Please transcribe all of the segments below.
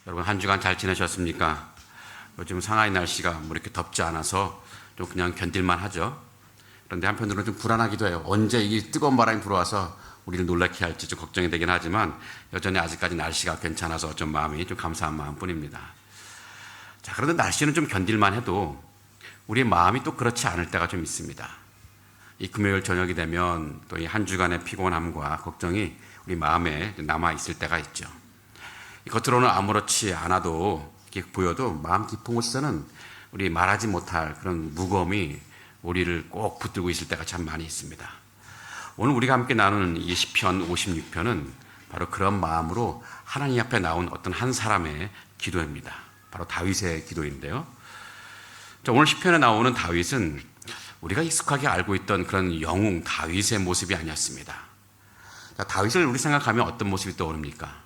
여러분 한 주간 잘 지내셨습니까? 요즘 상하이 날씨가 뭐 이렇게 덥지 않아서 좀 그냥 견딜만 하죠. 그런데 한편으로는 좀 불안하기도 해요. 언제 이 뜨거운 바람이 불어와서 우리를 놀라게 할지 좀 걱정이 되긴 하지만 여전히 아직까지 날씨가 괜찮아서 좀 마음이 좀 감사한 마음뿐입니다. 자, 그런데 날씨는 좀 견딜만 해도 우리의 마음이 또 그렇지 않을 때가 좀 있습니다. 이 금요일 저녁이 되면 또 이 한 주간의 피곤함과 걱정이 우리 마음에 남아 있을 때가 있죠. 겉으로는 아무렇지 않아도 이렇게 보여도 마음 깊은 곳에서는 우리 말하지 못할 그런 무거움이 우리를 꼭 붙들고 있을 때가 참 많이 있습니다. 오늘 우리가 함께 나누는 이 시편 56편은 바로 그런 마음으로 하나님 앞에 나온 어떤 한 사람의 기도입니다. 바로 다윗의 기도인데요. 오늘 시편에 나오는 다윗은 우리가 익숙하게 알고 있던 그런 영웅 다윗의 모습이 아니었습니다. 다윗을 우리 생각하면 어떤 모습이 떠오릅니까?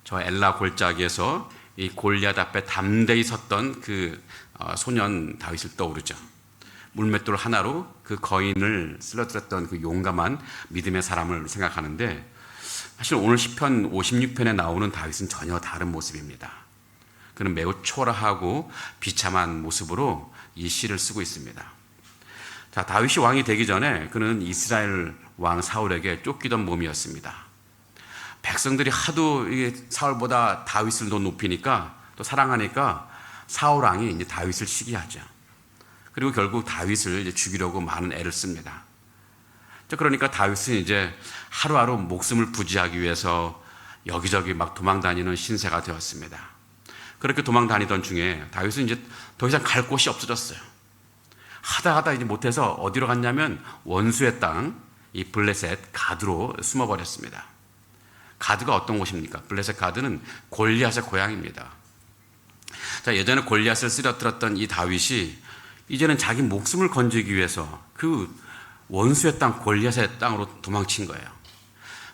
저 엘라 골짜기에서 이 골리앗 앞에 담대히 섰던 그 소년 다윗을 떠오르죠. 물맷돌 하나로 그 거인을 쓰러뜨렸던 그 용감한 믿음의 사람을 생각하는데, 사실 오늘 시편 56편에 나오는 다윗은 전혀 다른 모습입니다. 그는 매우 초라하고 비참한 모습으로 이 시를 쓰고 있습니다. 자, 다윗이 왕이 되기 전에 그는 이스라엘 왕 사울에게 쫓기던 몸이었습니다. 백성들이 하도 사울보다 다윗을 더 높이니까 또 사랑하니까 사울 왕이 이제 다윗을 시기하죠. 그리고 결국 다윗을 이제 죽이려고 많은 애를 씁니다. 그러니까 다윗은 이제 하루하루 목숨을 부지하기 위해서 여기저기 막 도망 다니는 신세가 되었습니다. 그렇게 도망 다니던 중에 다윗은 이제 더 이상 갈 곳이 없어졌어요. 하다 이제 못해서 어디로 갔냐면 원수의 땅, 이 블레셋 가드로 숨어버렸습니다. 가드가 어떤 곳입니까? 블레셋 가드는 골리앗의 고향입니다. 자, 예전에 골리앗을 쓰러뜨렸던 이 다윗이 이제는 자기 목숨을 건지기 위해서 그 원수의 땅 골리앗의 땅으로 도망친 거예요.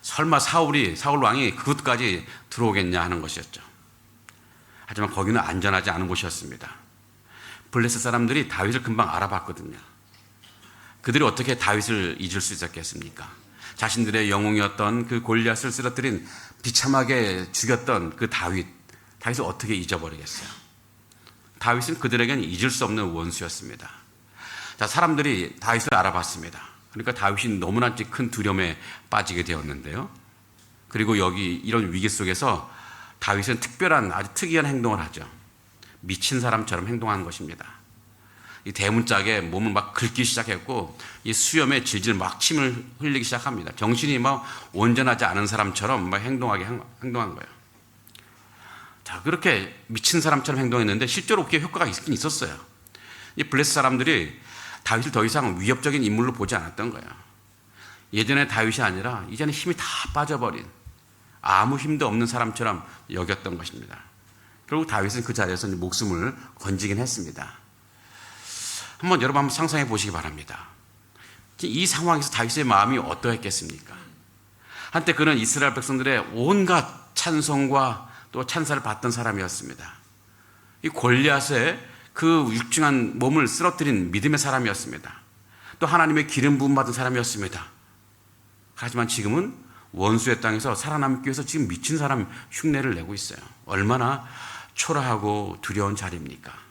설마 사울 왕이 그곳까지 들어오겠냐 하는 것이었죠. 하지만 거기는 안전하지 않은 곳이었습니다. 블레셋 사람들이 다윗을 금방 알아봤거든요. 그들이 어떻게 다윗을 잊을 수 있었겠습니까? 자신들의 영웅이었던 그 골리앗을 쓰러뜨린, 비참하게 죽였던 그 다윗을 어떻게 잊어버리겠어요? 다윗은 그들에게는 잊을 수 없는 원수였습니다. 자, 사람들이 다윗을 알아봤습니다. 그러니까 다윗이 너무나 큰 두려움에 빠지게 되었는데요. 그리고 여기 이런 위기 속에서 다윗은 특별한 아주 특이한 행동을 하죠. 미친 사람처럼 행동하는 것입니다. 이 대문짝에 몸을 막 긁기 시작했고, 이 수염에 질질 막 침을 흘리기 시작합니다. 정신이 막 온전하지 않은 사람처럼 막 행동한 거예요. 자, 그렇게 미친 사람처럼 행동했는데 실제로 그게 효과가 있긴 있었어요. 이 블레셋 사람들이 다윗을 더 이상 위협적인 인물로 보지 않았던 거예요. 예전에 다윗이 아니라 이제는 힘이 다 빠져버린, 아무 힘도 없는 사람처럼 여겼던 것입니다. 결국 다윗은 그 자리에서 목숨을 건지긴 했습니다. 여러분 한번 상상해 보시기 바랍니다. 이 상황에서 다윗의 마음이 어떠했겠습니까? 한때 그는 이스라엘 백성들의 온갖 찬송과 또 찬사를 받던 사람이었습니다. 이 골리앗의 그 육중한 몸을 쓰러뜨린 믿음의 사람이었습니다. 또 하나님의 기름 부음 받은 사람이었습니다. 하지만 지금은 원수의 땅에서 살아남기 위해서 지금 미친 사람 흉내를 내고 있어요. 얼마나 초라하고 두려운 자리입니까?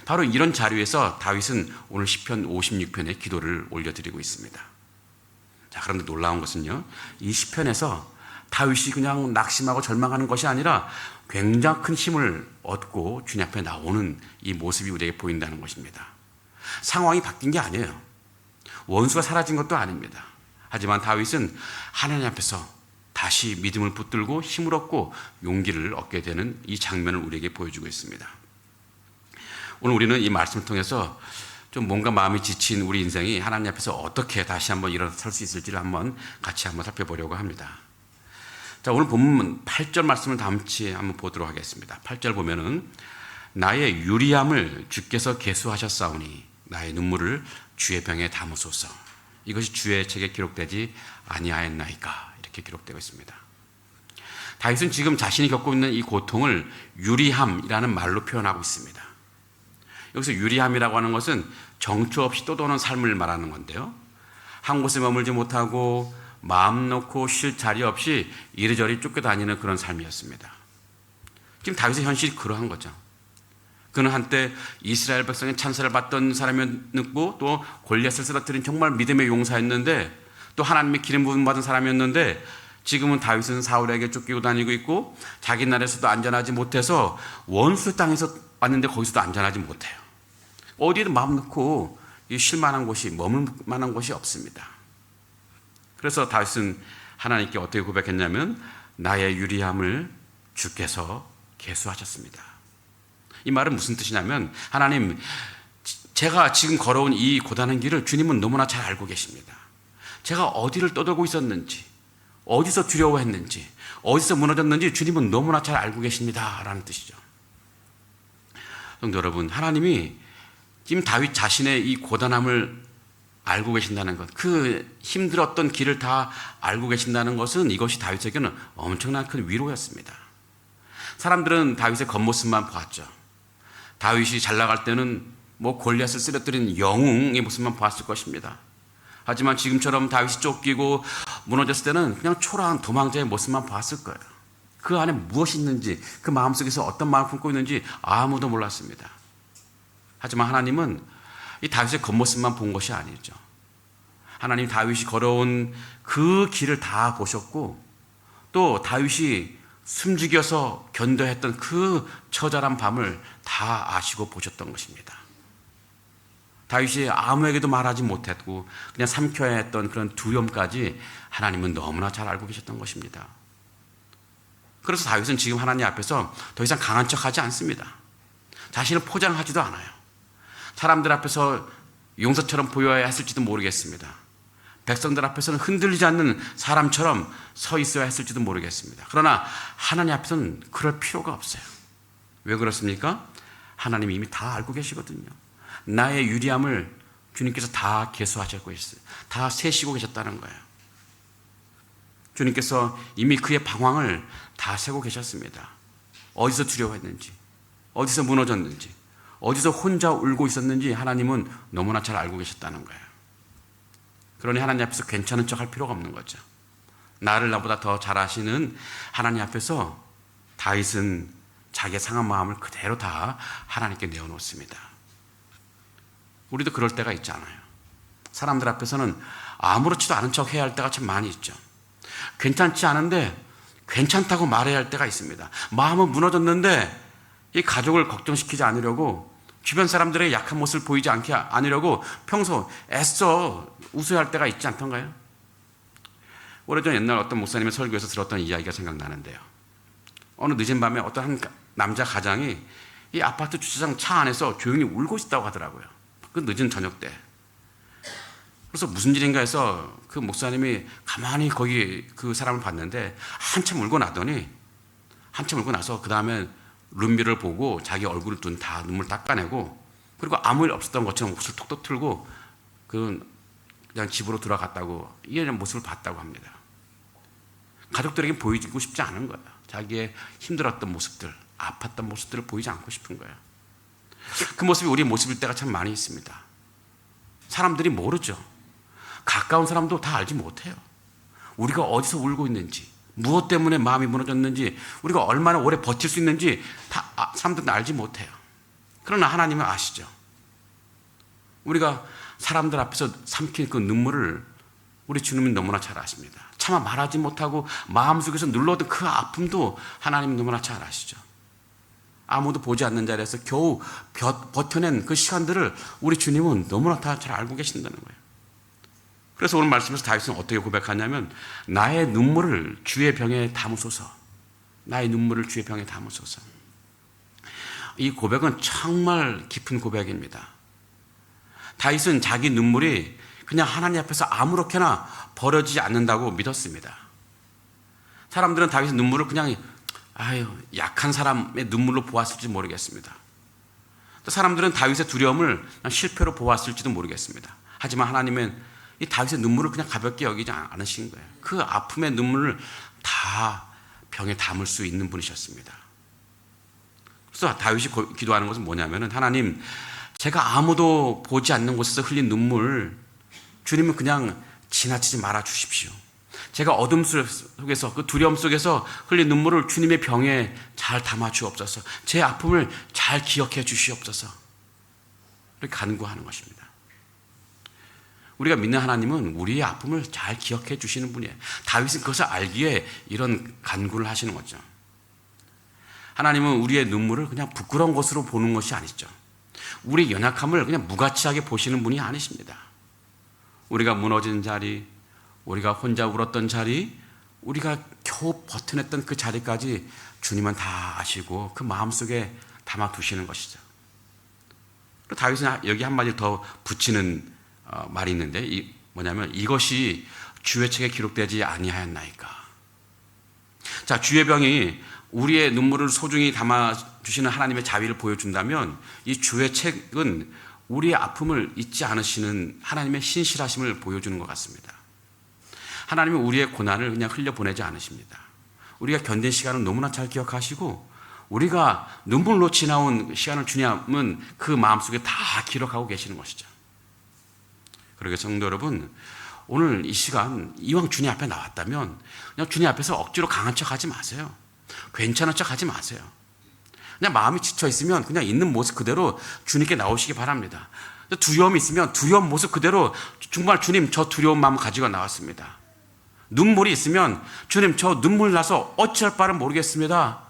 바로 이런 자리에서 다윗은 오늘 시편 56편의 기도를 올려드리고 있습니다. 자, 그런데 놀라운 것은요, 이 시편에서 다윗이 그냥 낙심하고 절망하는 것이 아니라 굉장히 큰 힘을 얻고 주님 앞에 나오는 이 모습이 우리에게 보인다는 것입니다. 상황이 바뀐 게 아니에요. 원수가 사라진 것도 아닙니다. 하지만 다윗은 하나님 앞에서 다시 믿음을 붙들고 힘을 얻고 용기를 얻게 되는 이 장면을 우리에게 보여주고 있습니다. 오늘 우리는 이 말씀을 통해서 좀 뭔가 마음이 지친 우리 인생이 하나님 앞에서 어떻게 다시 한번 일어설 수 있을지를 같이 한번 살펴보려고 합니다. 자, 오늘 본문 8절 말씀을 다음치 한번 보도록 하겠습니다. 8절 보면은 나의 유리함을 주께서 계수하셨사오니 나의 눈물을 주의 병에 담으소서. 이것이 주의 책에 기록되지 아니하였나이까, 이렇게 기록되고 있습니다. 다윗은 지금 자신이 겪고 있는 이 고통을 유리함이라는 말로 표현하고 있습니다. 여기서 유리함이라고 하는 것은 정처 없이 떠도는 삶을 말하는 건데요, 한 곳에 머물지 못하고 마음 놓고 쉴 자리 없이 이리저리 쫓겨다니는 그런 삶이었습니다. 지금 다윗의 현실이 그러한 거죠. 그는 한때 이스라엘 백성의 찬사를 받던 사람이었고 또 골리앗을 쓰러뜨린 정말 믿음의 용사였는데 또 하나님의 기름 부음 받은 사람이었는데 지금은 다윗은 사울에게 쫓기고 다니고 있고 자기 나라에서도 안전하지 못해서 원수 땅에서 왔는데 거기서도 안전하지 못해요. 어디에도 마음 놓고 쉴 만한 곳이, 머물 만한 곳이 없습니다. 그래서 다윗은 하나님께 어떻게 고백했냐면 나의 유리함을 주께서 계수하셨습니다. 이 말은 무슨 뜻이냐면 하나님, 제가 지금 걸어온 이 고단한 길을 주님은 너무나 잘 알고 계십니다. 제가 어디를 떠돌고 있었는지, 어디서 두려워했는지, 어디서 무너졌는지 주님은 너무나 잘 알고 계십니다 라는 뜻이죠. 성도 여러분, 하나님이 지금 다윗 자신의 이 고단함을 알고 계신다는 것, 그 힘들었던 길을 다 알고 계신다는 것은 이것이 다윗에게는 엄청난 큰 위로였습니다. 사람들은 다윗의 겉모습만 보았죠. 다윗이 잘 나갈 때는 골리앗을 쓰러뜨린 영웅의 모습만 보았을 것입니다. 하지만 지금처럼 다윗이 쫓기고 무너졌을 때는 그냥 초라한 도망자의 모습만 보았을 거예요. 그 안에 무엇이 있는지, 그 마음속에서 어떤 마음을 품고 있는지 아무도 몰랐습니다. 하지만 하나님은 이 다윗의 겉모습만 본 것이 아니죠. 하나님 다윗이 걸어온 그 길을 다 보셨고 또 다윗이 숨죽여서 견뎌했던 그 처절한 밤을 다 아시고 보셨던 것입니다. 다윗이 아무에게도 말하지 못했고 그냥 삼켜야 했던 그런 두려움까지 하나님은 너무나 잘 알고 계셨던 것입니다. 그래서 다윗은 지금 하나님 앞에서 더 이상 강한 척하지 않습니다. 자신을 포장하지도 않아요. 사람들 앞에서 용사처럼 보여야 했을지도 모르겠습니다. 백성들 앞에서는 흔들리지 않는 사람처럼 서 있어야 했을지도 모르겠습니다. 그러나 하나님 앞에서는 그럴 필요가 없어요. 왜 그렇습니까? 하나님이 이미 다 알고 계시거든요. 나의 유리함을 주님께서 다 계수하시고 있어요. 다 세시고 계셨다는 거예요. 주님께서 이미 그의 방황을 다 세고 계셨습니다. 어디서 두려워했는지, 어디서 무너졌는지, 어디서 혼자 울고 있었는지 하나님은 너무나 잘 알고 계셨다는 거예요. 그러니 하나님 앞에서 괜찮은 척 할 필요가 없는 거죠. 나를 나보다 더 잘 아시는 하나님 앞에서 다윗은 자기의 상한 마음을 그대로 다 하나님께 내어놓습니다. 우리도 그럴 때가 있잖아요. 사람들 앞에서는 아무렇지도 않은 척 해야 할 때가 참 많이 있죠. 괜찮지 않은데 괜찮다고 말해야 할 때가 있습니다. 마음은 무너졌는데 이 가족을 걱정시키지 않으려고, 주변 사람들의 약한 모습을 보이지 않으려고 평소 애써 웃어야 할 때가 있지 않던가요? 오래전 옛날 어떤 목사님의 설교에서 들었던 이야기가 생각나는데요. 어느 늦은 밤에 어떤 한 남자 가장이 이 아파트 주차장 차 안에서 조용히 울고 있다고 하더라고요. 그 늦은 저녁 때. 그래서 무슨 일인가 해서 그 목사님이 가만히 거기 그 사람을 봤는데 한참 울고 나서 그 다음에 룸미를 보고 자기 얼굴을 다 눈물 닦아내고 그리고 아무 일 없었던 것처럼 옷을 톡톡 틀고 그냥 집으로 들어갔다고, 이런 모습을 봤다고 합니다. 가족들에게 보이고 싶지 않은 거예요. 자기의 힘들었던 모습들, 아팠던 모습들을 보이지 않고 싶은 거예요. 그 모습이 우리의 모습일 때가 참 많이 있습니다. 사람들이 모르죠. 가까운 사람도 다 알지 못해요. 우리가 어디서 울고 있는지, 무엇 때문에 마음이 무너졌는지, 우리가 얼마나 오래 버틸 수 있는지 다 사람들은 알지 못해요. 그러나 하나님은 아시죠. 우리가 사람들 앞에서 삼킨 그 눈물을 우리 주님은 너무나 잘 아십니다. 차마 말하지 못하고 마음속에서 눌러둔 그 아픔도 하나님은 너무나 잘 아시죠. 아무도 보지 않는 자리에서 겨우 버텨낸 그 시간들을 우리 주님은 너무나 다 잘 알고 계신다는 거예요. 그래서 오늘 말씀에서 다윗은 어떻게 고백하냐면 나의 눈물을 주의 병에 담으소서. 나의 눈물을 주의 병에 담으소서. 이 고백은 정말 깊은 고백입니다. 다윗은 자기 눈물이 그냥 하나님 앞에서 아무렇게나 버려지지 않는다고 믿었습니다. 사람들은 다윗의 눈물을 그냥 약한 사람의 눈물로 보았을지 모르겠습니다. 또 사람들은 다윗의 두려움을 실패로 보았을지도 모르겠습니다. 하지만 하나님은 이 다윗의 눈물을 그냥 가볍게 여기지 않으신 거예요. 그 아픔의 눈물을 다 병에 담을 수 있는 분이셨습니다. 그래서 다윗이 기도하는 것은 뭐냐면은 하나님, 제가 아무도 보지 않는 곳에서 흘린 눈물, 주님은 그냥 지나치지 말아 주십시오. 제가 어둠 속에서 그 두려움 속에서 흘린 눈물을 주님의 병에 잘 담아 주옵소서. 제 아픔을 잘 기억해 주시옵소서. 이렇게 간구하는 것입니다. 우리가 믿는 하나님은 우리의 아픔을 잘 기억해 주시는 분이에요. 다윗은 그것을 알기에 이런 간구를 하시는 거죠. 하나님은 우리의 눈물을 그냥 부끄러운 것으로 보는 것이 아니죠. 우리의 연약함을 그냥 무가치하게 보시는 분이 아니십니다. 우리가 무너진 자리, 우리가 혼자 울었던 자리, 우리가 겨우 버텨냈던 그 자리까지 주님은 다 아시고 그 마음속에 담아두시는 것이죠. 다윗은 여기 한마디 더 붙이는 말이 있는데 뭐냐면 이것이 주의 책에 기록되지 아니하였나이까. 자, 주의 병이 우리의 눈물을 소중히 담아주시는 하나님의 자비를 보여준다면 이 주의 책은 우리의 아픔을 잊지 않으시는 하나님의 신실하심을 보여주는 것 같습니다. 하나님은 우리의 고난을 그냥 흘려보내지 않으십니다. 우리가 견딘 시간을 너무나 잘 기억하시고 우리가 눈물로 지나온 시간을 주님은 그 마음속에 다 기록하고 계시는 것이죠. 그러게 성도 여러분, 오늘 이 시간 이왕 주님 앞에 나왔다면 그냥 주님 앞에서 억지로 강한 척 하지 마세요. 괜찮은 척 하지 마세요. 그냥 마음이 지쳐 있으면 그냥 있는 모습 그대로 주님께 나오시기 바랍니다. 두려움이 있으면 두려운 모습 그대로 정말 주님 저 두려운 마음 가지고 나왔습니다. 눈물이 있으면 주님 저 눈물 나서 어찌할 바를 모르겠습니다.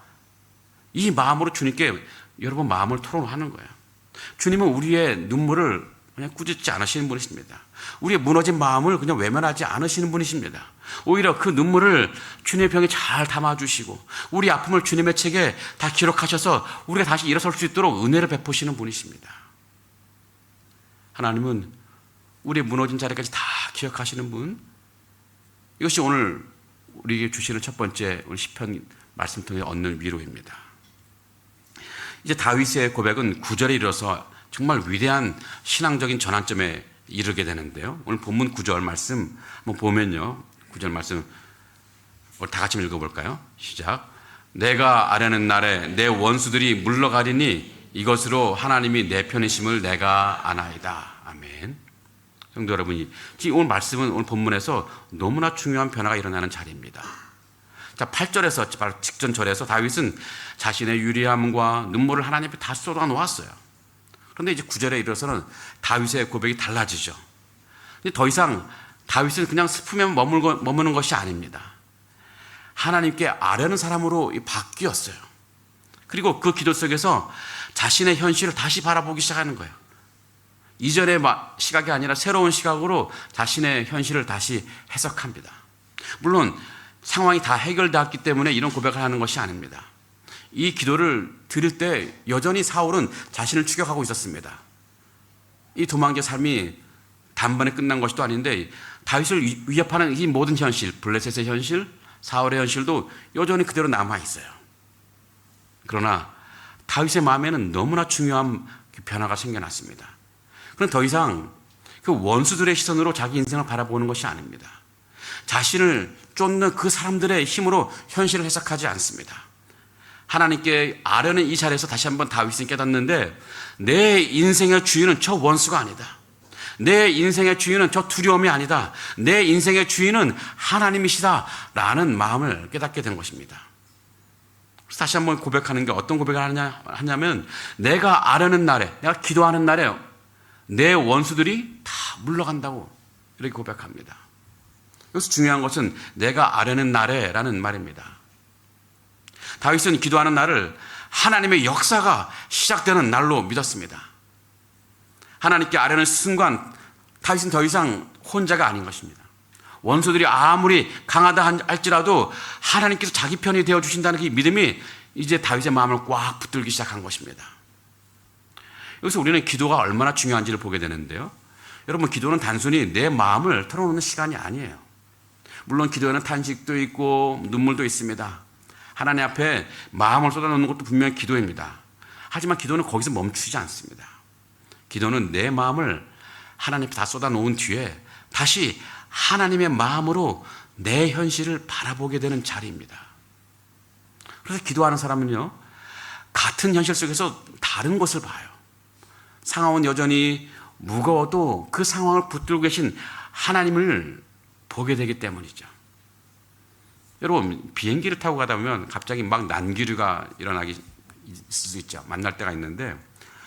이 마음으로 주님께 여러분 마음을 토론하는 거예요. 주님은 우리의 눈물을 그냥 꾸짖지 않으시는 분이십니다. 우리의 무너진 마음을 그냥 외면하지 않으시는 분이십니다. 오히려 그 눈물을 주님의 병에 잘 담아주시고 우리 아픔을 주님의 책에 다 기록하셔서 우리가 다시 일어설 수 있도록 은혜를 베푸시는 분이십니다. 하나님은 우리의 무너진 자리까지 다 기억하시는 분. 이것이 오늘 우리에게 주시는 첫 번째 우리 시편 말씀 통해 얻는 위로입니다. 이제 다윗의 고백은 9절에 이르러서 정말 위대한 신앙적인 전환점에 이르게 되는데요. 오늘 본문 9절 말씀 한번 보면요. 9절 말씀 우리 다 같이 읽어볼까요? 시작. 내가 아뢰는 날에 내 원수들이 물러가리니 이것으로 하나님이 내 편이심을 내가 아나이다. 아멘. 성도 여러분이 오늘 말씀은 오늘 본문에서 너무나 중요한 변화가 일어나는 자리입니다. 자, 8절에서 바로 직전 절에서 다윗은 자신의 유리함과 눈물을 하나님 앞에 다 쏟아 놓았어요. 그런데 이제 9절에 이르러서는 다윗의 고백이 달라지죠. 더 이상 다윗은 그냥 슬프면 머무는 것이 아닙니다. 하나님께 아뢰는 사람으로 바뀌었어요. 그리고 그 기도 속에서 자신의 현실을 다시 바라보기 시작하는 거예요. 이전의 시각이 아니라 새로운 시각으로 자신의 현실을 다시 해석합니다. 물론 상황이 다 해결되었기 때문에 이런 고백을 하는 것이 아닙니다. 이 기도를 드릴 때 여전히 사울은 자신을 추격하고 있었습니다. 이 도망자 삶이 단번에 끝난 것도 아닌데 다윗을 위협하는 이 모든 현실, 블레셋의 현실, 사울의 현실도 여전히 그대로 남아있어요. 그러나 다윗의 마음에는 너무나 중요한 변화가 생겨났습니다. 그는 더 이상 그 원수들의 시선으로 자기 인생을 바라보는 것이 아닙니다. 자신을 쫓는 그 사람들의 힘으로 현실을 해석하지 않습니다. 하나님께 아뢰는 이 자리에서 다시 한번 다윗은 깨닫는데 내 인생의 주인은 저 원수가 아니다. 내 인생의 주인은 저 두려움이 아니다. 내 인생의 주인은 하나님이시다 라는 마음을 깨닫게 된 것입니다. 그래서 다시 한번 고백하는 게 어떤 고백을 하냐면 내가 아뢰는 날에, 내가 기도하는 날에 내 원수들이 다 물러간다고 이렇게 고백합니다. 여기서 중요한 것은 내가 아뢰는 날에 라는 말입니다. 다윗은 기도하는 날을 하나님의 역사가 시작되는 날로 믿었습니다. 하나님께 아뢰는 순간 다윗은 더 이상 혼자가 아닌 것입니다. 원수들이 아무리 강하다 할지라도 하나님께서 자기 편이 되어주신다는 그 믿음이 이제 다윗의 마음을 꽉 붙들기 시작한 것입니다. 여기서 우리는 기도가 얼마나 중요한지를 보게 되는데요. 여러분, 기도는 단순히 내 마음을 털어놓는 시간이 아니에요. 물론 기도에는 탄식도 있고 눈물도 있습니다. 하나님 앞에 마음을 쏟아놓는 것도 분명히 기도입니다. 하지만 기도는 거기서 멈추지 않습니다. 기도는 내 마음을 하나님 앞에 다 쏟아놓은 뒤에 다시 하나님의 마음으로 내 현실을 바라보게 되는 자리입니다. 그래서 기도하는 사람은요, 같은 현실 속에서 다른 것을 봐요. 상황은 여전히 무거워도 그 상황을 붙들고 계신 하나님을 보게 되기 때문이죠. 여러분, 비행기를 타고 가다 보면 갑자기 막 난기류가 일어나기 있을 수 있죠. 만날 때가 있는데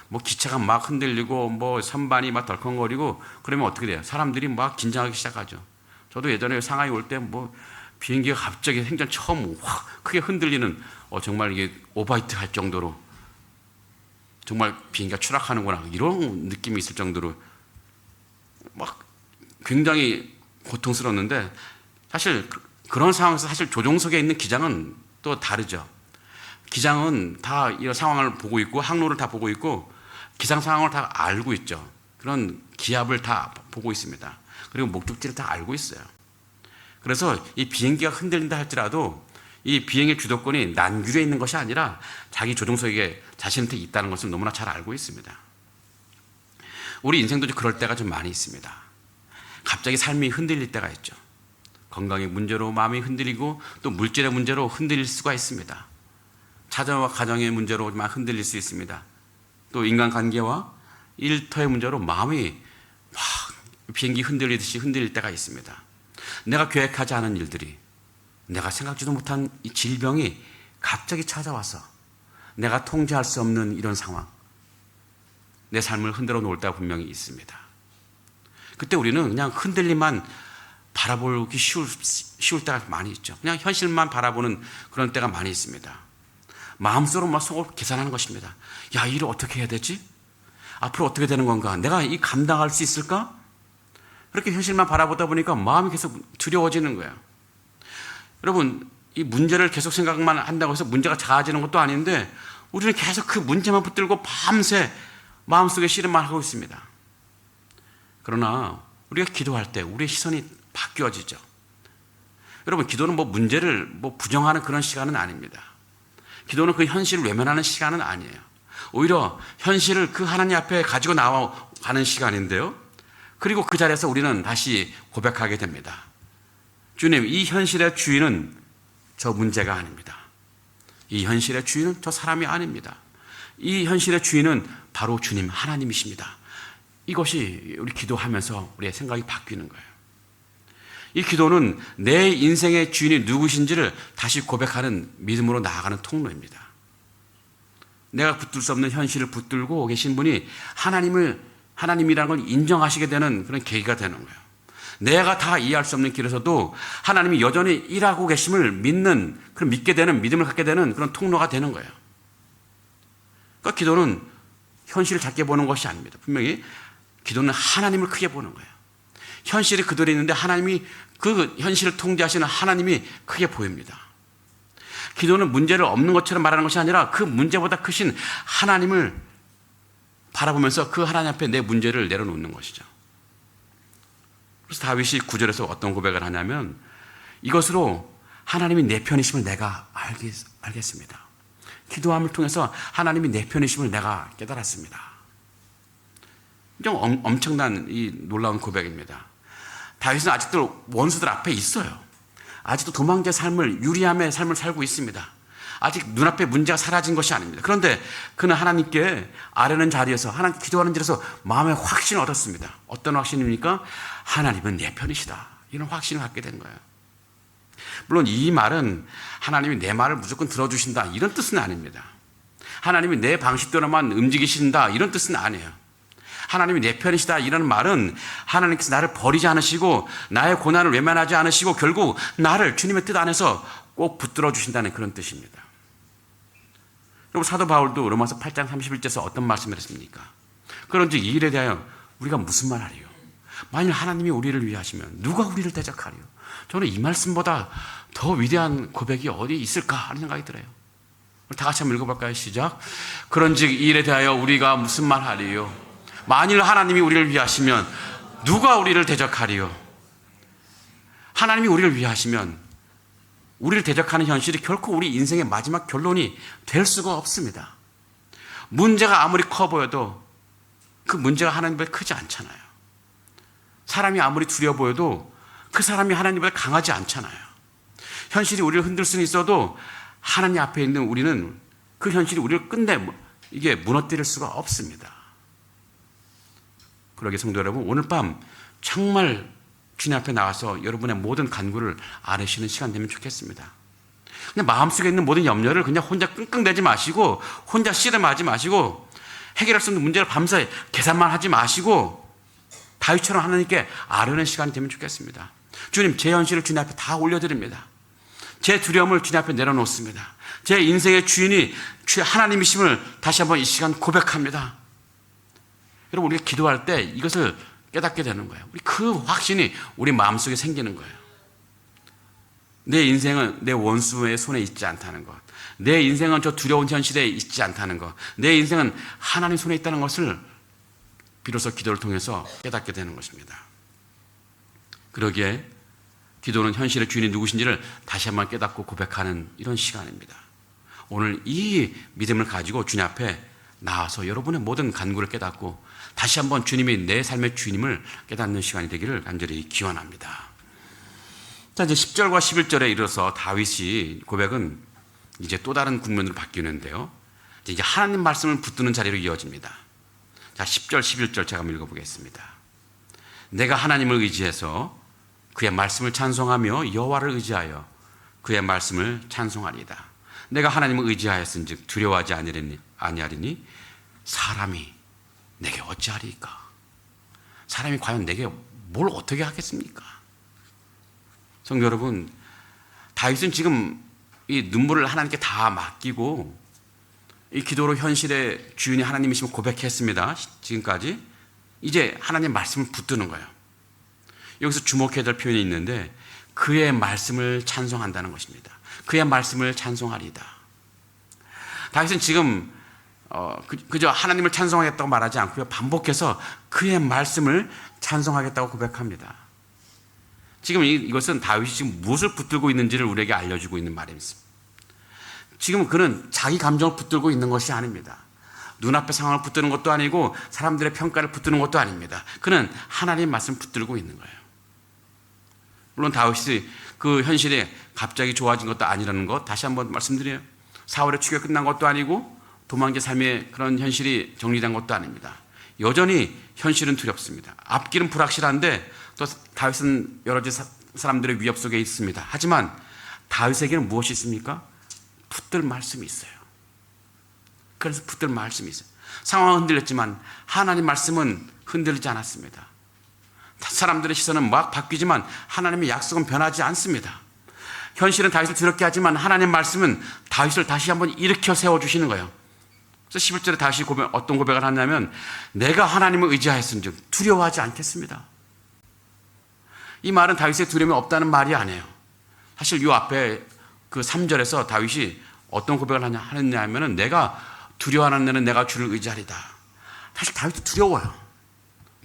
뭐 기차가 막 흔들리고 뭐 선반이 막 덜컹거리고 그러면 어떻게 돼요? 사람들이 막 긴장하기 시작하죠. 저도 예전에 상하이 올 때 뭐 비행기가 갑자기 생전 처음 확 크게 흔들리는 정말 이게 오버히트 할 정도로 정말 비행기가 추락하는구나 이런 느낌이 있을 정도로 막 굉장히 고통스러웠는데 사실 그런 상황에서 사실 조종석에 있는 기장은 또 다르죠. 기장은 다 이런 상황을 보고 있고 항로를 다 보고 있고 기상 상황을 다 알고 있죠. 그런 기압을 다 보고 있습니다. 그리고 목적지를 다 알고 있어요. 그래서 이 비행기가 흔들린다 할지라도 이 비행의 주도권이 난규에 있는 것이 아니라 자기 조종석에 자신한테 있다는 것을 너무나 잘 알고 있습니다. 우리 인생도 그럴 때가 좀 많이 있습니다. 갑자기 삶이 흔들릴 때가 있죠. 건강의 문제로 마음이 흔들리고 또 물질의 문제로 흔들릴 수가 있습니다. 자녀와 가정의 문제로만 흔들릴 수 있습니다. 또 인간관계와 일터의 문제로 마음이 막 비행기 흔들리듯이 흔들릴 때가 있습니다. 내가 계획하지 않은 일들이, 내가 생각지도 못한 이 질병이 갑자기 찾아와서 내가 통제할 수 없는 이런 상황, 내 삶을 흔들어 놓을 때가 분명히 있습니다. 그때 우리는 그냥 흔들림만 바라보기 쉬울 때가 많이 있죠. 그냥 현실만 바라보는 그런 때가 많이 있습니다. 마음속으로 막 속으로 계산하는 것입니다. 야, 이 일을 어떻게 해야 되지? 앞으로 어떻게 되는 건가? 내가 이 감당할 수 있을까? 그렇게 현실만 바라보다 보니까 마음이 계속 두려워지는 거예요. 여러분, 이 문제를 계속 생각만 한다고 해서 문제가 작아지는 것도 아닌데 우리는 계속 그 문제만 붙들고 밤새 마음속에 씨름만 하고 있습니다. 그러나 우리가 기도할 때 우리의 시선이 바뀌어지죠. 여러분, 기도는 뭐 문제를 뭐 부정하는 그런 시간은 아닙니다. 기도는 그 현실을 외면하는 시간은 아니에요. 오히려 현실을 그 하나님 앞에 가지고 나와가는 시간인데요. 그리고 그 자리에서 우리는 다시 고백하게 됩니다. 주님, 이 현실의 주인은 저 문제가 아닙니다. 이 현실의 주인은 저 사람이 아닙니다. 이 현실의 주인은 바로 주님 하나님이십니다. 이것이 우리 기도하면서 우리의 생각이 바뀌는 거예요. 이 기도는 내 인생의 주인이 누구신지를 다시 고백하는 믿음으로 나아가는 통로입니다. 내가 붙들 수 없는 현실을 붙들고 계신 분이 하나님이라는 걸 인정하시게 되는 그런 계기가 되는 거예요. 내가 다 이해할 수 없는 길에서도 하나님이 여전히 일하고 계심을 믿는, 그런 믿게 되는, 믿음을 갖게 되는 그런 통로가 되는 거예요. 그러니까 기도는 현실을 작게 보는 것이 아닙니다. 분명히 기도는 하나님을 크게 보는 거예요. 현실이 그대로 있는데 하나님이 그 현실을 통제하시는 하나님이 크게 보입니다. 기도는 문제를 없는 것처럼 말하는 것이 아니라 그 문제보다 크신 하나님을 바라보면서 그 하나님 앞에 내 문제를 내려놓는 것이죠. 그래서 다윗이 9절에서 어떤 고백을 하냐면 이것으로 하나님이 내 편이심을 내가 알겠습니다. 기도함을 통해서 하나님이 내 편이심을 내가 깨달았습니다. 좀 엄청난 이 놀라운 고백입니다. 다윗은 아직도 원수들 앞에 있어요. 아직도 도망자의 삶을, 유리함의 삶을 살고 있습니다. 아직 눈앞에 문제가 사라진 것이 아닙니다. 그런데 그는 하나님께 아뢰는 자리에서, 하나님께 기도하는 자리에서 마음의 확신을 얻었습니다. 어떤 확신입니까? 하나님은 내 편이시다. 이런 확신을 갖게 된 거예요. 물론 이 말은 하나님이 내 말을 무조건 들어주신다 이런 뜻은 아닙니다. 하나님이 내 방식대로만 움직이신다 이런 뜻은 아니에요. 하나님이 내 편이시다 이런 말은 하나님께서 나를 버리지 않으시고 나의 고난을 외면하지 않으시고 결국 나를 주님의 뜻 안에서 꼭 붙들어 주신다는 그런 뜻입니다. 그리고 사도 바울도 로마서 8장 31절에서 어떤 말씀을 했습니까? 그런즉 이 일에 대하여 우리가 무슨 말 하리요? 만일 하나님이 우리를 위하시면 누가 우리를 대적하리요? 저는 이 말씀보다 더 위대한 고백이 어디 있을까 하는 생각이 들어요. 다 같이 한번 읽어볼까요? 시작. 그런즉 이 일에 대하여 우리가 무슨 말 하리요? 만일 하나님이 우리를 위하시면 누가 우리를 대적하리요? 하나님이 우리를 위하시면 우리를 대적하는 현실이 결코 우리 인생의 마지막 결론이 될 수가 없습니다. 문제가 아무리 커 보여도 그 문제가 하나님보다 크지 않잖아요. 사람이 아무리 두려워 보여도 그 사람이 하나님보다 강하지 않잖아요. 현실이 우리를 흔들 수는 있어도 하나님 앞에 있는 우리는 그 현실이 우리를 끝내 이게 무너뜨릴 수가 없습니다. 그러게 성도 여러분, 오늘 밤 정말 주님 앞에 나와서 여러분의 모든 간구를 아뢰시는 시간 되면 좋겠습니다. 그냥 마음속에 있는 모든 염려를 그냥 혼자 끙끙대지 마시고, 혼자 씨름하지 마시고, 해결할 수 없는 문제를 밤새 계산만 하지 마시고, 다윗처럼 하나님께 아뢰는 시간이 되면 좋겠습니다. 주님, 제 현실을 주님 앞에 다 올려드립니다. 제 두려움을 주님 앞에 내려놓습니다. 제 인생의 주인이 하나님이심을 다시 한번 이 시간 고백합니다. 여러분, 우리가 기도할 때 이것을 깨닫게 되는 거예요. 그 확신이 우리 마음속에 생기는 거예요. 내 인생은 내 원수의 손에 있지 않다는 것, 내 인생은 저 두려운 현실에 있지 않다는 것, 내 인생은 하나님 손에 있다는 것을 비로소 기도를 통해서 깨닫게 되는 것입니다. 그러기에 기도는 현실의 주인이 누구신지를 다시 한번 깨닫고 고백하는 이런 시간입니다. 오늘 이 믿음을 가지고 주님 앞에 나와서 여러분의 모든 간구를 깨닫고 다시 한번 주님이 내 삶의 주님을 깨닫는 시간이 되기를 간절히 기원합니다. 자, 이제 10절과 11절에 이르러서 다윗이 고백은 이제 또 다른 국면으로 바뀌는데요. 이제 하나님 말씀을 붙드는 자리로 이어집니다. 자, 10절, 11절 제가 한번 읽어보겠습니다. 내가 하나님을 의지해서 그의 말씀을 찬송하며 여호와를 의지하여 그의 말씀을 찬송하리이다. 내가 하나님을 의지하였은즉 두려워하지 아니하리니 사람이 내게 어찌하리이까? 사람이 과연 내게 뭘 어떻게 하겠습니까? 성도 여러분, 다윗은 지금 이 눈물을 하나님께 다 맡기고 이 기도로 현실의 주인이 하나님이심을 고백했습니다. 지금까지 이제 하나님 말씀을 붙드는 거예요. 여기서 주목해야 될 표현이 있는데 그의 말씀을 찬송한다는 것입니다. 그의 말씀을 찬송하리이다. 다윗은 지금 그저 하나님을 찬송하겠다고 말하지 않고요, 반복해서 그의 말씀을 찬송하겠다고 고백합니다. 지금 이것은 다윗이 지금 무엇을 붙들고 있는지를 우리에게 알려주고 있는 말입니다. 지금 그는 자기 감정을 붙들고 있는 것이 아닙니다. 눈앞의 상황을 붙드는 것도 아니고 사람들의 평가를 붙드는 것도 아닙니다. 그는 하나님의 말씀을 붙들고 있는 거예요. 물론 다윗이 그 현실이 갑자기 좋아진 것도 아니라는 것 다시 한번 말씀드려요. 사울의 추격이 끝난 것도 아니고 도망자 삶의 그런 현실이 정리된 것도 아닙니다. 여전히 현실은 두렵습니다. 앞길은 불확실한데 또 다윗은 여러 가지 사람들의 위협 속에 있습니다. 하지만 다윗에게는 무엇이 있습니까? 붙들 말씀이 있어요. 그래서 붙들 말씀이 있어요. 상황은 흔들렸지만 하나님 말씀은 흔들리지 않았습니다. 사람들의 시선은 막 바뀌지만 하나님의 약속은 변하지 않습니다. 현실은 다윗을 두렵게 하지만 하나님의 말씀은 다윗을 다시 한번 일으켜 세워주시는 거예요. 그래서 11절에 다시 어떤 고백을 하냐면 내가 하나님을 의지하였은즉 두려워하지 않겠습니다. 이 말은 다윗의 두려움이 없다는 말이 아니에요. 사실 이 앞에 그 3절에서 다윗이 어떤 고백을 하느냐 하면은 내가 두려워하는 데는 내가 주를 의지하리다. 사실 다윗도 두려워요.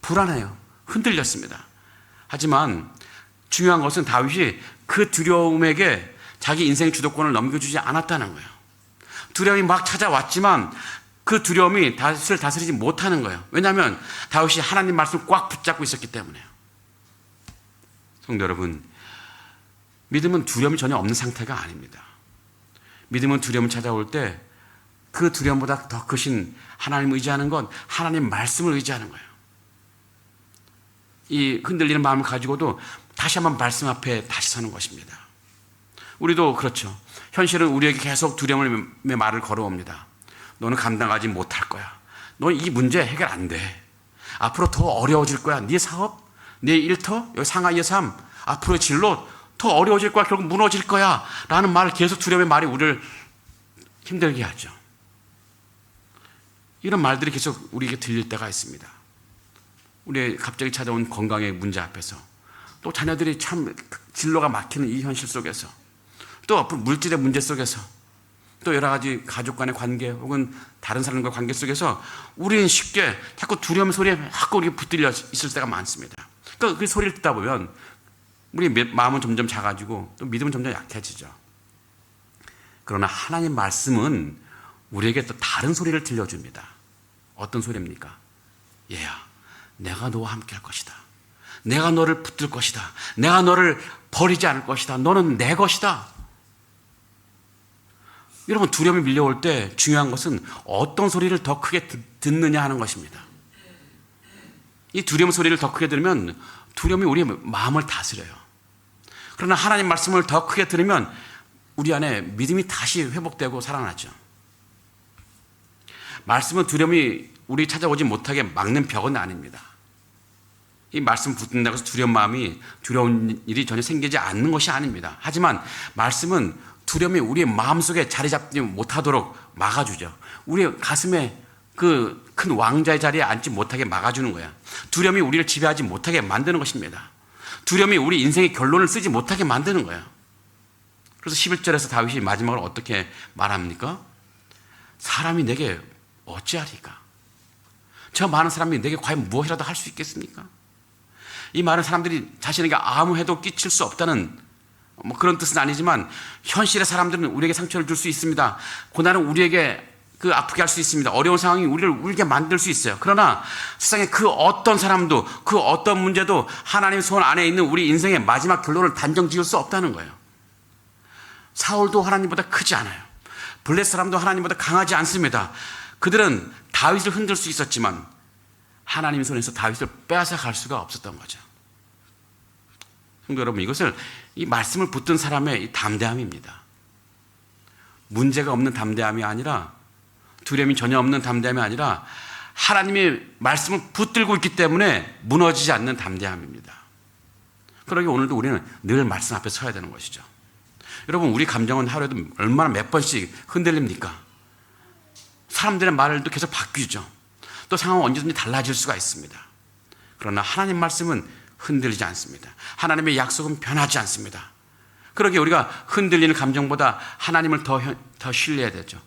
불안해요. 흔들렸습니다. 하지만 중요한 것은 다윗이 그 두려움에게 자기 인생의 주도권을 넘겨주지 않았다는 거예요. 두려움이 막 찾아왔지만 그 두려움이 다윗을 다스리지 못하는 거예요. 왜냐하면 다윗이 하나님 말씀을 꽉 붙잡고 있었기 때문에요. 성도 여러분, 믿음은 두려움이 전혀 없는 상태가 아닙니다. 믿음은 두려움을 찾아올 때 그 두려움보다 더 크신 하나님을 의지하는 건 하나님 말씀을 의지하는 거예요. 이 흔들리는 마음을 가지고도 다시 한번 말씀 앞에 다시 서는 것입니다. 우리도 그렇죠. 현실은 우리에게 계속 두려움의 말을 걸어옵니다. 너는 감당하지 못할 거야. 너 이 문제 해결 안 돼. 앞으로 더 어려워질 거야. 네 사업, 네 일터, 여기 상하이의 삶, 앞으로의 진로 더 어려워질 거야. 결국 무너질 거야. 라는 말을 계속 두려움의 말이 우리를 힘들게 하죠. 이런 말들이 계속 우리에게 들릴 때가 있습니다. 우리의 갑자기 찾아온 건강의 문제 앞에서, 또 자녀들이 참 진로가 막히는 이 현실 속에서, 또 앞으로 물질의 문제 속에서, 또 여러 가지 가족 간의 관계 혹은 다른 사람과 관계 속에서 우리는 쉽게 자꾸 두려움 소리에 자꾸 우리가 붙들려 있을 때가 많습니다. 그러니까 그 소리를 듣다 보면 우리 마음은 점점 작아지고 또 믿음은 점점 약해지죠. 그러나 하나님 말씀은 우리에게 또 다른 소리를 들려줍니다. 어떤 소리입니까? 얘야, 내가 너와 함께 할 것이다. 내가 너를 붙들 것이다. 내가 너를 버리지 않을 것이다. 너는 내 것이다. 여러분, 두려움이 밀려올 때 중요한 것은 어떤 소리를 더 크게 듣느냐 하는 것입니다. 이 두려움 소리를 더 크게 들으면 두려움이 우리의 마음을 다스려요. 그러나 하나님 말씀을 더 크게 들으면 우리 안에 믿음이 다시 회복되고 살아나죠. 말씀은 두려움이 우리 찾아오지 못하게 막는 벽은 아닙니다. 이 말씀 붙는다고 해서 두려운 일이 전혀 생기지 않는 것이 아닙니다. 하지만 말씀은 두려움이 우리의 마음속에 자리 잡지 못하도록 막아주죠. 우리 가슴에 그 큰 왕자의 자리에 앉지 못하게 막아주는 거야. 두려움이 우리를 지배하지 못하게 만드는 것입니다. 두려움이 우리 인생의 결론을 쓰지 못하게 만드는 거야. 그래서 11절에서 다윗이 마지막으로 어떻게 말합니까? 사람이 내게 어찌하리까? 저 많은 사람이 내게 과연 무엇이라도 할 수 있겠습니까? 이 많은 사람들이 자신에게 아무 해도 끼칠 수 없다는 그런 뜻은 아니지만 현실의 사람들은 우리에게 상처를 줄 수 있습니다. 고난은 우리에게 아프게 할 수 있습니다. 어려운 상황이 우리를 울게 만들 수 있어요. 그러나 세상에 그 어떤 사람도 그 어떤 문제도 하나님 손 안에 있는 우리 인생의 마지막 결론을 단정 지을 수 없다는 거예요. 사울도 하나님보다 크지 않아요. 블레 사람도 하나님보다 강하지 않습니다. 그들은 다윗을 흔들 수 있었지만 하나님 손에서 다윗을 빼앗아 갈 수가 없었던 거죠. 성도 여러분, 이것을 이 말씀을 붙든 사람의 이 담대함입니다. 문제가 없는 담대함이 아니라, 두려움이 전혀 없는 담대함이 아니라 하나님의 말씀을 붙들고 있기 때문에 무너지지 않는 담대함입니다. 그러기에 오늘도 우리는 늘 말씀 앞에 서야 되는 것이죠. 여러분, 우리 감정은 하루에도 얼마나 몇 번씩 흔들립니까? 사람들의 말도 계속 바뀌죠. 또 상황은 언제든지 달라질 수가 있습니다. 그러나 하나님 말씀은 흔들리지 않습니다. 하나님의 약속은 변하지 않습니다. 그러기에 우리가 흔들리는 감정보다 하나님을 더 신뢰해야 되죠.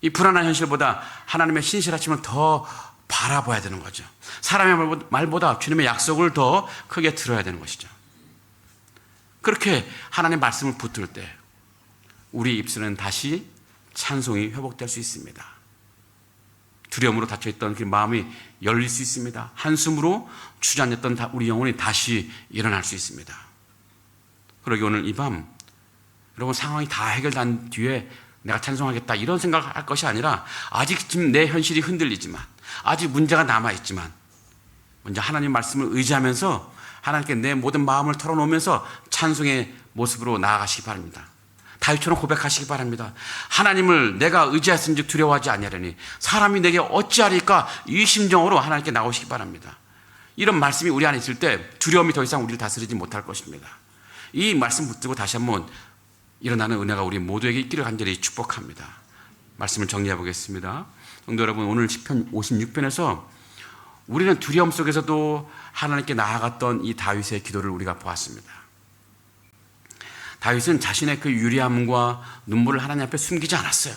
이 불안한 현실보다 하나님의 신실하심을 더 바라봐야 되는 거죠. 사람의 말보다 주님의 약속을 더 크게 들어야 되는 것이죠. 그렇게 하나님의 말씀을 붙들 때 우리 입술은 다시 찬송이 회복될 수 있습니다. 두려움으로 닫혀있던 그 마음이 열릴 수 있습니다. 한숨으로 주저앉았던 우리 영혼이 다시 일어날 수 있습니다. 그러기 오늘 이 밤 여러분, 상황이 다 해결된 뒤에 내가 찬송하겠다 이런 생각을 할 것이 아니라, 아직 지금 내 현실이 흔들리지만, 아직 문제가 남아있지만 먼저 하나님 말씀을 의지하면서 하나님께 내 모든 마음을 털어놓으면서 찬송의 모습으로 나아가시기 바랍니다. 다윗처럼 고백하시기 바랍니다. 하나님을 내가 의지하였은즉 두려워하지 아니하려니 사람이 내게 어찌하리까, 이 심정으로 하나님께 나오시기 바랍니다. 이런 말씀이 우리 안에 있을 때 두려움이 더 이상 우리를 다스리지 못할 것입니다. 이 말씀 붙들고 다시 한번 일어나는 은혜가 우리 모두에게 있기를 간절히 축복합니다. 말씀을 정리해 보겠습니다. 성도 여러분, 오늘 시편 56편에서 우리는 두려움 속에서도 하나님께 나아갔던 이 다윗의 기도를 우리가 보았습니다. 다윗은 자신의 그 유리함과 눈물을 하나님 앞에 숨기지 않았어요.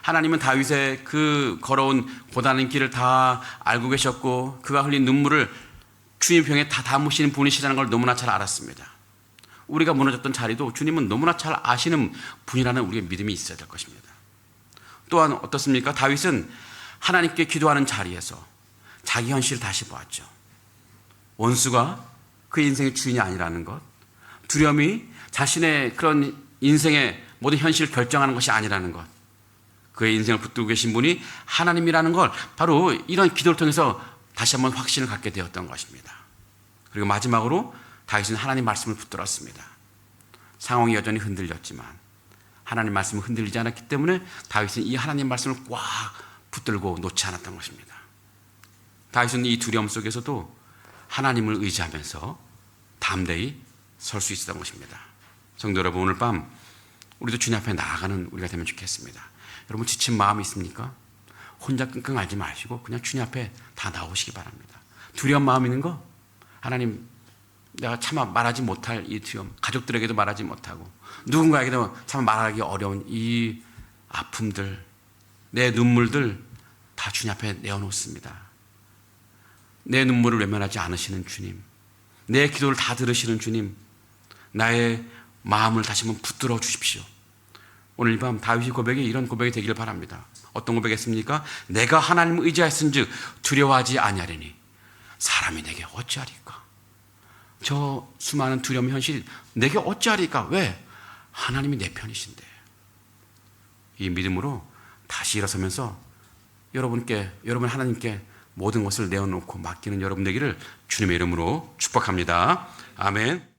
하나님은 다윗의 그 걸어온 고단한 길을 다 알고 계셨고, 그가 흘린 눈물을 주님 병에 다 담으시는 분이시라는 걸 너무나 잘 알았습니다. 우리가 무너졌던 자리도 주님은 너무나 잘 아시는 분이라는 우리의 믿음이 있어야 될 것입니다. 또한 어떻습니까? 다윗은 하나님께 기도하는 자리에서 자기 현실을 다시 보았죠. 원수가 그의 인생의 주인이 아니라는 것, 두려움이 자신의 그런 인생의 모든 현실을 결정하는 것이 아니라는 것, 그의 인생을 붙들고 계신 분이 하나님이라는 걸 바로 이런 기도를 통해서 다시 한번 확신을 갖게 되었던 것입니다. 그리고 마지막으로 다윗은 하나님 말씀을 붙들었습니다. 상황이 여전히 흔들렸지만 하나님 말씀은 흔들리지 않았기 때문에 다윗은 이 하나님 말씀을 꽉 붙들고 놓지 않았던 것입니다. 다윗은 이 두려움 속에서도 하나님을 의지하면서 담대히 설 수 있었던 것입니다. 성도 여러분, 오늘 밤 우리도 주님 앞에 나아가는 우리가 되면 좋겠습니다. 여러분, 지친 마음이 있습니까? 혼자 끙끙 앓지 마시고 그냥 주님 앞에 다 나오시기 바랍니다. 두려운 마음 있는 거, 하나님, 내가 차마 말하지 못할 이 두려움, 가족들에게도 말하지 못하고 누군가에게도 차마 말하기 어려운 이 아픔들, 내 눈물들 다 주님 앞에 내어놓습니다. 내 눈물을 외면하지 않으시는 주님, 내 기도를 다 들으시는 주님, 나의 마음을 다시 한번 붙들어 주십시오. 오늘 이 밤 다윗의 고백이 이런 고백이 되기를 바랍니다. 어떤 고백했습니까? 내가 하나님을 의지하였은즉 두려워하지 아니하리니 사람이 내게 어찌하리까. 저 수많은 두려움 현실이 내게 어찌하리까. 왜? 하나님이 내 편이신데. 이 믿음으로 다시 일어서면서 여러분 하나님께 모든 것을 내어놓고 맡기는 여러분 되기를 주님의 이름으로 축복합니다. 아멘.